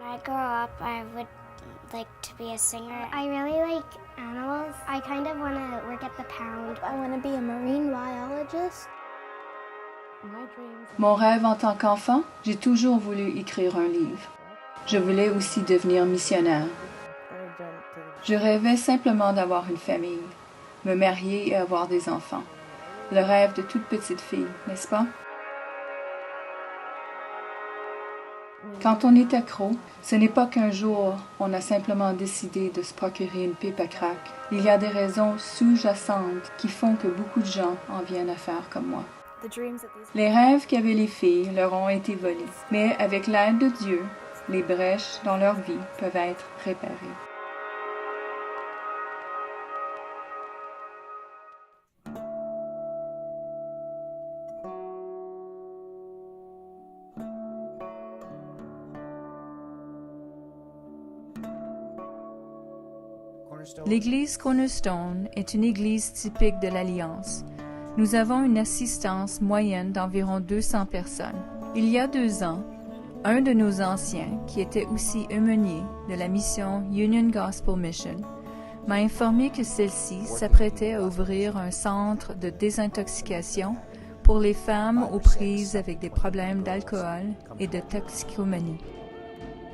When I grow up, I would like to be a singer. I really like animals. I kind of want to work at the pound. I want to be a marine biologist. Mon rêve en tant qu'enfant, j'ai toujours voulu écrire un livre. Je voulais aussi devenir missionnaire. Je rêvais simplement d'avoir une famille, me marier et avoir des enfants. Le rêve de toute petite fille, n'est-ce pas? Quand on est accro, ce n'est pas qu'un jour on a simplement décidé de se procurer une pipe à crack. Il y a des raisons sous-jacentes qui font que beaucoup de gens en viennent à faire comme moi. Les rêves qu'avaient les filles leur ont été volés, mais avec l'aide de Dieu, les brèches dans leur vie peuvent être réparées. L'église Cornerstone est une église typique de l'Alliance. Nous avons une assistance moyenne d'environ 200 personnes. Il y a 2 ans, un de nos anciens, qui était aussi aumônier de la mission Union Gospel Mission, m'a informé que celle-ci s'apprêtait à ouvrir un centre de désintoxication pour les femmes aux prises avec des problèmes d'alcool et de toxicomanie.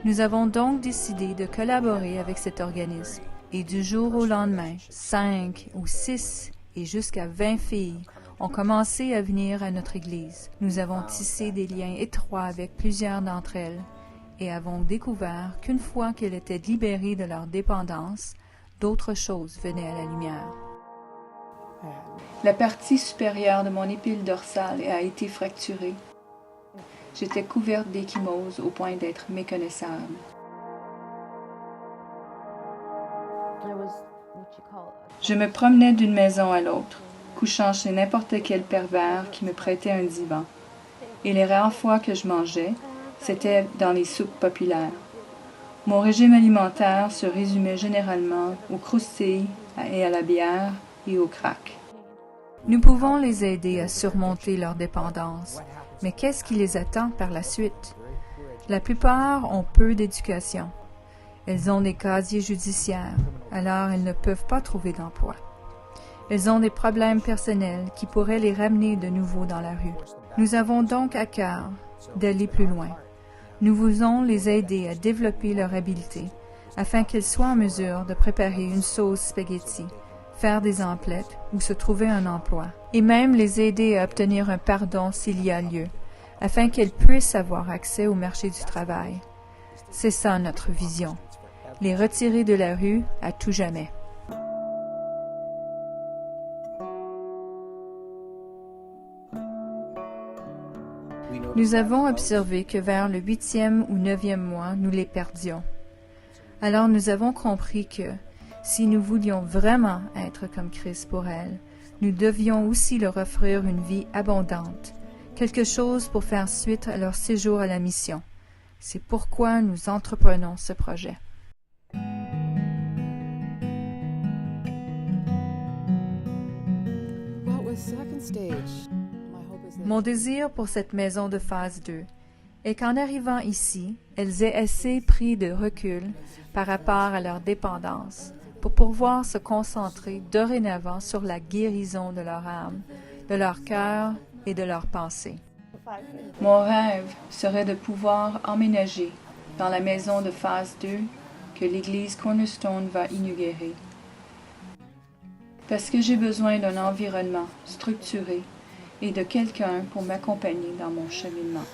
Nous avons donc décidé de collaborer avec cet organisme. Et du jour au lendemain, 5 ou 6 et jusqu'à 20 filles ont commencé à venir à notre église. Nous avons tissé des liens étroits avec plusieurs d'entre elles et avons découvert qu'une fois qu'elles étaient libérées de leur dépendance, d'autres choses venaient à la lumière. La partie supérieure de mon épile dorsale a été fracturée. J'étais couverte d'échymose au point d'être méconnaissable. Je me promenais d'une maison à l'autre, couchant chez n'importe quel pervers qui me prêtait un divan. Et les rares fois que je mangeais, c'était dans les soupes populaires. Mon régime alimentaire se résumait généralement aux croustilles et à la bière et au crack. Nous pouvons les aider à surmonter leur dépendance, mais qu'est-ce qui les attend par la suite? La plupart ont peu d'éducation. Elles ont des casiers judiciaires, alors elles ne peuvent pas trouver d'emploi. Elles ont des problèmes personnels qui pourraient les ramener de nouveau dans la rue. Nous avons donc à cœur d'aller plus loin. Nous voulons les aider à développer leur habileté afin qu'elles soient en mesure de préparer une sauce spaghetti, faire des emplettes ou se trouver un emploi, et même les aider à obtenir un pardon s'il y a lieu, afin qu'elles puissent avoir accès au marché du travail. C'est ça notre vision. Les retirer de la rue à tout jamais. Nous avons observé que vers le 8e ou 9e mois, nous les perdions. Alors nous avons compris que, si nous voulions vraiment être comme Christ pour elles, nous devions aussi leur offrir une vie abondante, quelque chose pour faire suite à leur séjour à la mission. C'est pourquoi nous entreprenons ce projet. Mon désir pour cette maison de phase 2 est qu'en arrivant ici, elles aient assez pris de recul par rapport à leur dépendance pour pouvoir se concentrer dorénavant sur la guérison de leur âme, de leur cœur et de leurs pensées. Mon rêve serait de pouvoir emménager dans la maison de phase 2 que l'Église Cornerstone va inaugurer. Parce que j'ai besoin d'un environnement structuré et de quelqu'un pour m'accompagner dans mon cheminement.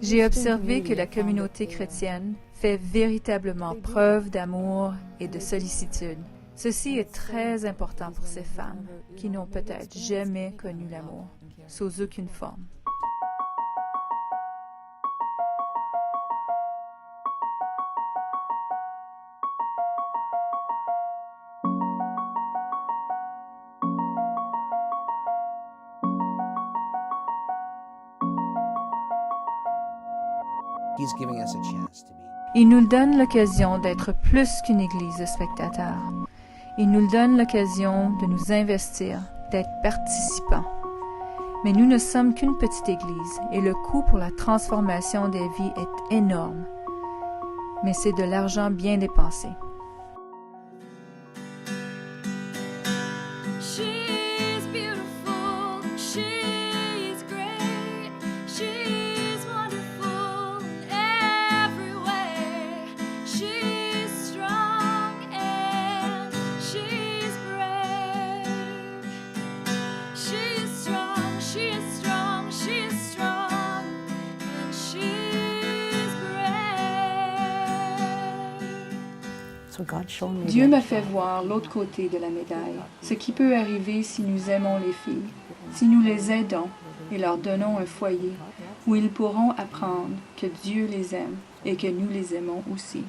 J'ai observé que la communauté chrétienne fait véritablement preuve d'amour et de sollicitude. Ceci est très important pour ces femmes qui n'ont peut-être jamais connu l'amour, sous aucune forme. Il nous donne l'occasion d'être plus qu'une église de spectateurs. Il nous donne l'occasion de nous investir, d'être participants. Mais nous ne sommes qu'une petite église et le coût pour la transformation des vies est énorme. Mais c'est de l'argent bien dépensé. Dieu m'a fait voir l'autre côté de la médaille, ce qui peut arriver si nous aimons les filles, si nous les aidons et leur donnons un foyer où ils pourront apprendre que Dieu les aime et que nous les aimons aussi.